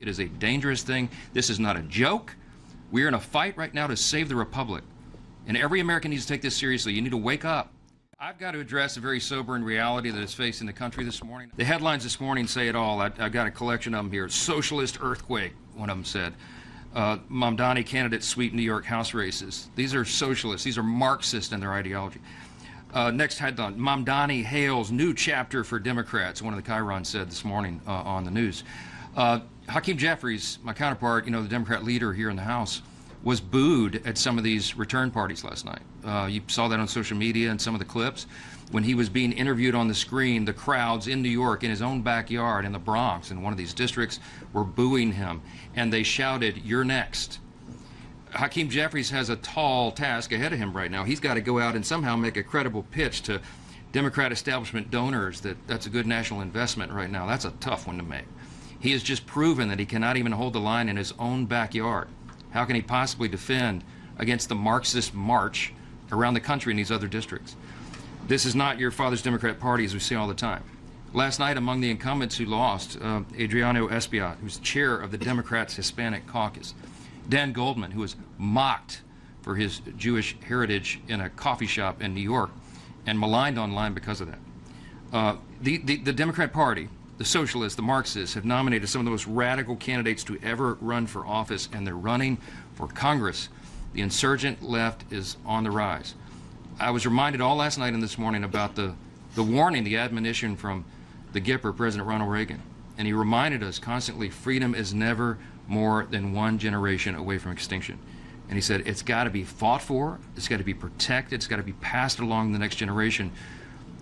It is a dangerous thing. This is not a joke. We are in a fight right now to save the republic. And every American needs to take this seriously. You need to wake up. I've got to address a very sobering reality that is facing the country this morning. The headlines this morning say it all. I've got a collection of them here. Socialist earthquake, one of them said. Mamdani candidates sweep New York House races. These are socialists. These are Marxist in their ideology. Next headline, Mamdani hails new chapter for Democrats, one of the chyrons said this morning on the news. Hakeem Jeffries, my counterpart, the Democrat leader here in the House, was booed at some of these return parties last night. You saw that on social media and some of the clips. When he was being interviewed on the screen, the crowds in New York, in his own backyard, in the Bronx, in one of these districts, were booing him. And they shouted, "You're next." Hakeem Jeffries has a tall task ahead of him right now. He's got to go out and somehow make a credible pitch to Democrat establishment donors that that's a good national investment right now. That's a tough one to make. He has just proven that he cannot even hold the line in his own backyard. How can he possibly defend against the Marxist march around the country in these other districts? This is not your father's Democrat Party, as we see all the time. Last night, among the incumbents who lost, Adriano Espiat, who's chair of the Democrats' Hispanic Caucus, Dan Goldman, who was mocked for his Jewish heritage in a coffee shop in New York and maligned online because of that. The Democrat Party, the Socialists, the Marxists, have nominated some of the most radical candidates to ever run for office, and they're running for Congress. The insurgent left is on the rise. I was reminded all last night and this morning about the warning, the admonition from the Gipper, President Ronald Reagan. And he reminded us constantly, freedom is never more than one generation away from extinction. And he said, it's got to be fought for, it's got to be protected, it's got to be passed along to the next generation,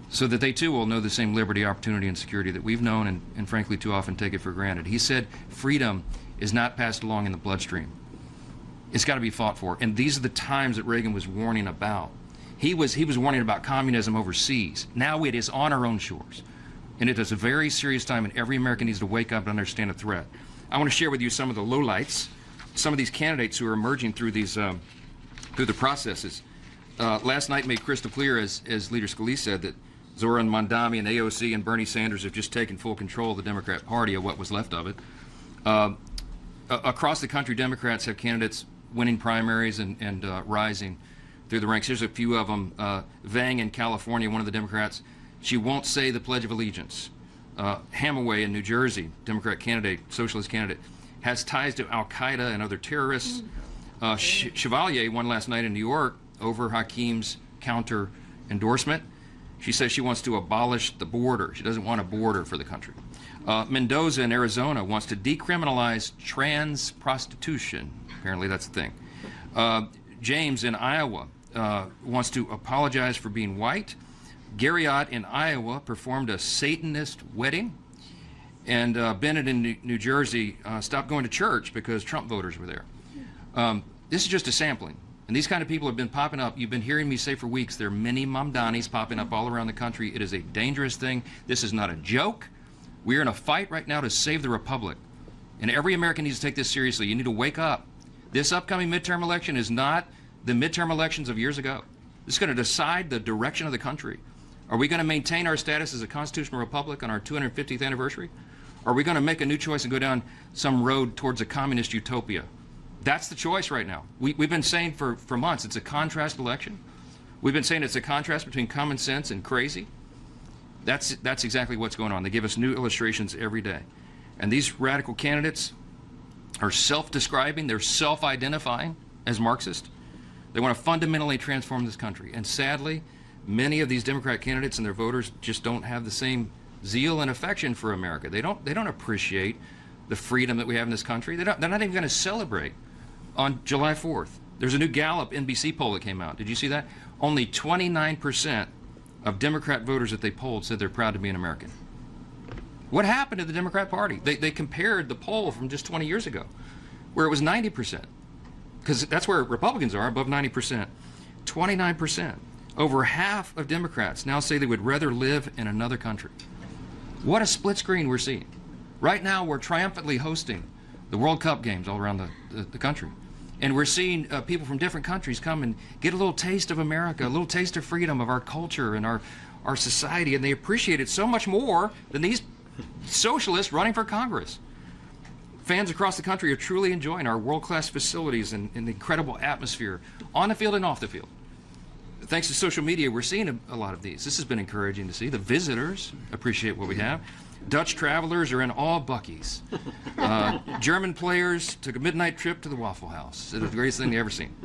so that they too will know the same liberty, opportunity, and security that we've known and frankly too often take it for granted. He said freedom is not passed along in the bloodstream. It's got to be fought for. And these are the times that Reagan was warning about. He was warning about communism overseas. Now it is on our own shores. And it is a very serious time, and every American needs to wake up and understand the threat. I want to share with you some of the lowlights, some of these candidates who are emerging through these through the processes. Last night made crystal clear, as Leader Scalise said, that Zoran Mamdani and AOC and Bernie Sanders have just taken full control of the Democrat Party, or what was left of it. Across the country, Democrats have candidates winning primaries and rising through the ranks. Here's a few of them. Vang in California, one of the Democrats, she won't say the Pledge of Allegiance. Hamaway in New Jersey, Democrat candidate, socialist candidate, has ties to Al-Qaeda and other terrorists. Chevalier won last night in New York over Hakeem's counter endorsement. She says she wants to abolish the border. She doesn't want a border for the country. Mendoza in Arizona wants to decriminalize trans prostitution. Apparently that's the thing. James in Iowa wants to apologize for being white. Garriott in Iowa performed a Satanist wedding. And Bennett in New Jersey stopped going to church because Trump voters were there. This is just a sampling. And these kind of people have been popping up. You've been hearing me say for weeks, there are many Mamdanis popping up all around the country. It is a dangerous thing. This is not a joke. We are in a fight right now to save the republic. And every American needs to take this seriously. You need to wake up. This upcoming midterm election is not the midterm elections of years ago. This is going to decide the direction of the country. Are we going to maintain our status as a constitutional republic on our 250th anniversary? Or are we going to make a new choice and go down some road towards a communist utopia? That's the choice right now. We've been saying for months it's a contrast election. We've been saying it's a contrast between common sense and crazy. That's exactly what's going on. They give us new illustrations every day. And these radical candidates are self-describing, they're self-identifying as Marxist. They want to fundamentally transform this country. And sadly, many of these Democrat candidates and their voters just don't have the same zeal and affection for America. They don't appreciate the freedom that we have in this country. They're not even going to celebrate on July 4th. There's a new Gallup NBC poll that came out. Did you see that? Only 29% of Democrat voters that they polled said they're proud to be an American. What happened to the Democrat Party? They compared the poll from just 20 years ago, where it was 90%, because that's where Republicans are, above 90%. 29%. Over half of Democrats now say they would rather live in another country. What a split screen we're seeing. Right now, we're triumphantly hosting the World Cup games all around the country. And we're seeing people from different countries come and get a little taste of America, a little taste of freedom, of our culture and our society, and they appreciate it so much more than these socialists running for Congress. Fans across the country are truly enjoying our world-class facilities and the incredible atmosphere on the field and off the field. Thanks to social media, we're seeing a lot of these. This has been encouraging to see. The visitors appreciate what we have. Dutch travelers are in all Buc-ee's. German players took a midnight trip to the Waffle House. It was the greatest thing they've ever seen.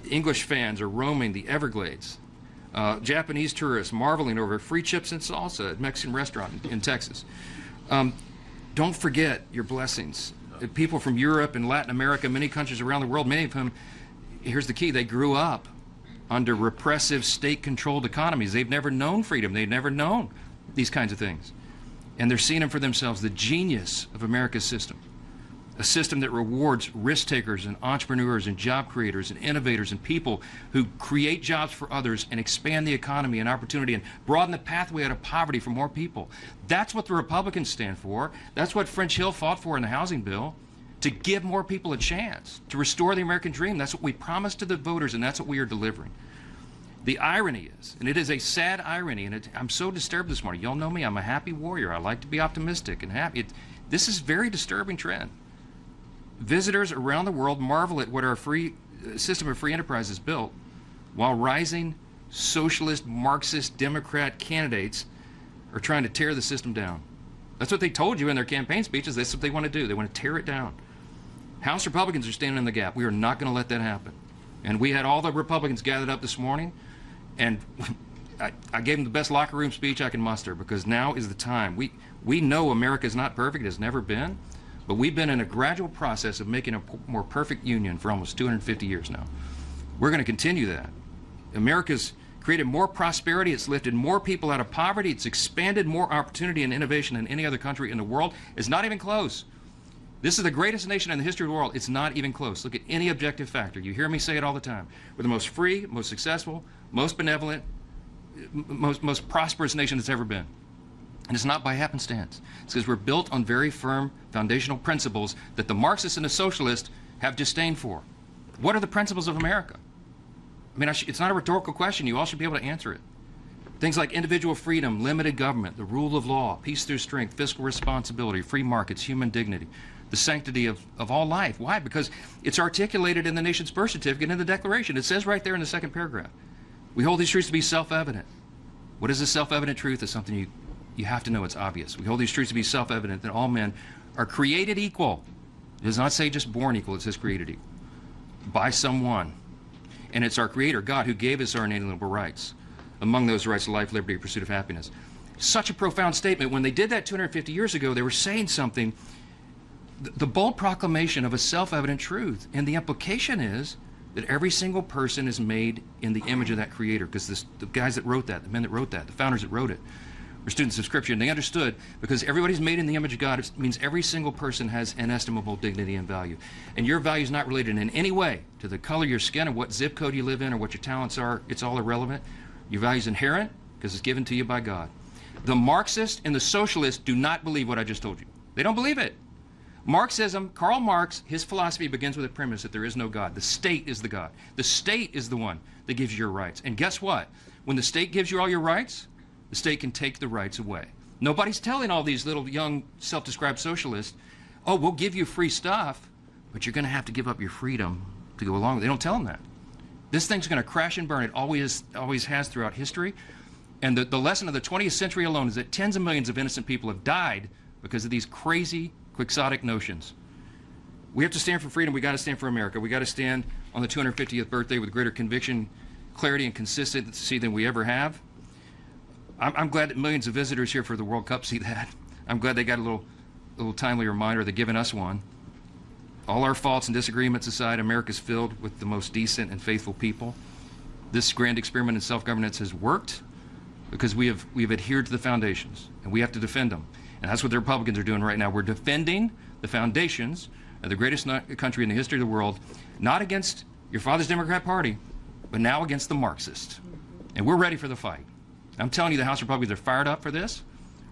English fans are roaming the Everglades. Japanese tourists marveling over free chips and salsa at a Mexican restaurant in Texas. Don't forget your blessings. People from Europe and Latin America, many countries around the world, many of whom, here's the key, they grew up under repressive state-controlled economies. They've never known freedom. They've never known these kinds of things. And they're seeing them for themselves, the genius of America's system. A system that rewards risk-takers and entrepreneurs and job creators and innovators and people who create jobs for others and expand the economy and opportunity and broaden the pathway out of poverty for more people. That's what the Republicans stand for. That's what French Hill fought for in the housing bill, to give more people a chance, to restore the American dream. That's what we promised to the voters, and that's what we are delivering. The irony is, and it is a sad irony, and I'm so disturbed this morning. Y'all know me, I'm a happy warrior. I like to be optimistic and happy. This is a very disturbing trend. Visitors around the world marvel at what our system of free enterprise has built, while rising socialist, Marxist, Democrat candidates are trying to tear the system down. That's what they told you in their campaign speeches. That's what they want to do. They want to tear it down. House Republicans are standing in the gap. We are not going to let that happen. And we had all the Republicans gathered up this morning, and I gave them the best locker room speech I can muster, because now is the time. We know America is not perfect. It has never been. But we've been in a gradual process of making a more perfect union for almost 250 years now. We're going to continue that. America's created more prosperity. It's lifted more people out of poverty. It's expanded more opportunity and innovation than any other country in the world. It's not even close. This is the greatest nation in the history of the world. It's not even close. Look at any objective factor. You hear me say it all the time. We're the most free, most successful, most benevolent, most prosperous nation that's ever been. And it's not by happenstance. It's because we're built on very firm foundational principles that the Marxists and the Socialists have disdain for. What are the principles of America? I mean, it's not a rhetorical question. You all should be able to answer it. Things like individual freedom, limited government, the rule of law, peace through strength, fiscal responsibility, free markets, human dignity, the sanctity of all life. Why? Because it's articulated in the nation's birth certificate in the Declaration. It says right there in the second paragraph. We hold these truths to be self-evident. What is a self-evident truth? It's something you have to know. It's obvious. We hold these truths to be self-evident, that all men are created equal. It does not say just born equal. It says created equal by someone. And it's our Creator, God, who gave us our inalienable rights. Among those rights, life, liberty, pursuit of happiness. Such a profound statement. When they did that 250 years ago, they were saying something, the bold proclamation of a self-evident truth. And the implication is that every single person is made in the image of that Creator, because the guys that wrote that, the men that wrote that, the founders that wrote it, were students of Scripture, and they understood, because everybody's made in the image of God, it means every single person has inestimable dignity and value. And your value is not related in any way to the color of your skin or what zip code you live in or what your talents are. It's all irrelevant. Your value is inherent because it's given to you by God. The Marxists and the Socialists do not believe what I just told you. They don't believe it. Marxism, Karl Marx, his philosophy begins with a premise that there is no God. The state is the God. The state is the one that gives you your rights. And guess what? When the state gives you all your rights, the state can take the rights away. Nobody's telling all these little young self-described socialists, oh, we'll give you free stuff, but you're going to have to give up your freedom to go along with it. They don't tell them that. This thing's going to crash and burn. It always has throughout history. And the lesson of the 20th century alone is that tens of millions of innocent people have died because of these crazy, quixotic notions. We have to stand for freedom. We got to stand for America. We got to stand on the 250th birthday with greater conviction, clarity, and consistency than we ever have. I'm glad that millions of visitors here for the World Cup see that. I'm glad they got a little timely reminder. They're giving us one. All our faults and disagreements aside, America's filled with the most decent and faithful people. This grand experiment in self-governance has worked because we've adhered to the foundations, and we have to defend them. And that's what the Republicans are doing right now. We're defending the foundations of the greatest country in the history of the world, not against your father's Democrat Party, but now against the Marxists. And we're ready for the fight. I'm telling you, the House Republicans are fired up for this.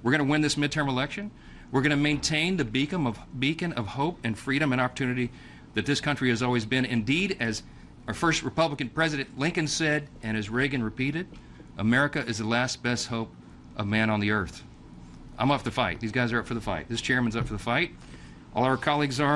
We're going to win this midterm election. We're going to maintain the beacon of hope and freedom and opportunity that this country has always been. Indeed, as our first Republican president Lincoln said, and as Reagan repeated, America is the last best hope of man on the earth. I'm up to fight. These guys are up for the fight. This chairman's up for the fight. All our colleagues are.